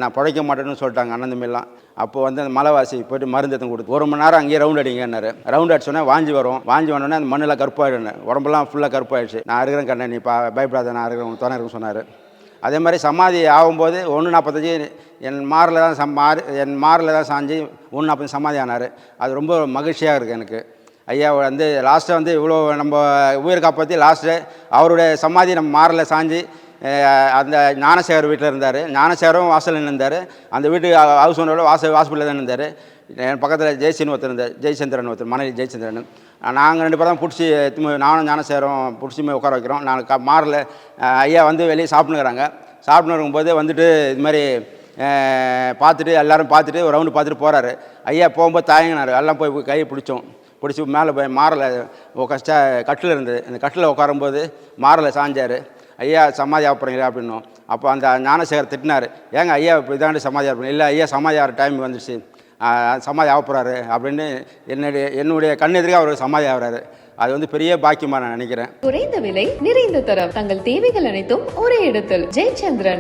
நான் பிழைக்க மாட்டேன்னு சொல்லிட்டாங்க அண்ணன் தம்பிலாம். அப்போ வந்து அந்த மலைவாசி போய்ட்டு மருந்து எடுத்து கொடுத்து 1 மணி நேரம் அங்கேயே ரவுண்ட் அடிங்கன்னாரு. ரவுண்ட் அடிச்சோன்னே வாஞ்சி வரும். வாஞ்சி வந்தோடனே அந்த மண்ணில் கருப்பாயிடுன்னு உடம்பெல்லாம் ஃபுல்லாக கருப்பாயிடுச்சு. நான் இருக்கிறேன் கண்ணே, நீ பயப்படாத, நான் இருக்கிறேன் துணை இருக்குன்னு சொன்னார். அதே மாதிரி சமாதி ஆகும்போது 1:45 என் மாரில் தான் சாஞ்சி 1:45 சமாதி ஆனார். அது ரொம்ப மகிழ்ச்சியாக இருக்குது எனக்கு. ஐயா வந்து லாஸ்ட்டாக வந்து இவ்வளோ நம்ம உயிர் காப்பாற்றி லாஸ்ட்டு அவருடைய சமாதி நம்ம மாரில் சாஞ்சி அந்த ஞானசேகர் வீட்டில் இருந்தார். ஞானசேகரும் வாசலில் இருந்தார். அந்த வீட்டுக்கு ஹவுஸ் ஓனரோட வாசலில் தான் இருந்தார். என் பக்கத்தில் ஜெயசீன் ஒருத்தர் இருந்தார், ஜெயச்சந்திரன் ஒருத்தர், மனைவி ஜெயச்சந்திரன். நாங்கள் 2 பேரும் தான் பிடிச்சி நானும் ஞானசேகரும் பிடிச்சி உட்கார வைக்கிறோம். நான் மாரில் ஐயா வந்து வெளியே சாப்பிட்ணுங்கிறாங்க. சாப்பிட்னு இருக்கும்போது வந்துட்டு இது மாதிரி பார்த்துட்டு எல்லோரும் பார்த்துட்டு ஒரு ரவுண்டு பார்த்துட்டு போகிறாரு. ஐயா போகும்போது தாயங்கினார். எல்லாம் போய் கையை பிடிச்சி மேலே போய் மாரில் கட்டில் இருந்தது. அந்த கட்டில் உட்காரும்போது மாரில் சாஞ்சார். ஐயா சமாதி ஆகப்படுறீங்களா அப்படின்னும். அப்போ அந்த ஞானசேகர் திட்டினார், ஏங்க ஐயா இப்போ இதாண்டு சமாதி ஆகணும். இல்லை ஐயா சமாதி ஆகிற டைம் வந்துடுச்சு, சமாதி ஆகப்படுறாரு அப்படின்னு என்னுடைய கண்ணெதிரே அவர் சமாதி ஆகிறாரு. அது வந்து பெரிய பாக்கியமாக நான் நினைக்கிறேன். குறைந்த விலை, நிறைந்த தரம், தங்கள் தேவைகள் அனைத்தும் ஒரே இடத்தில். ஜெயச்சந்திரன்.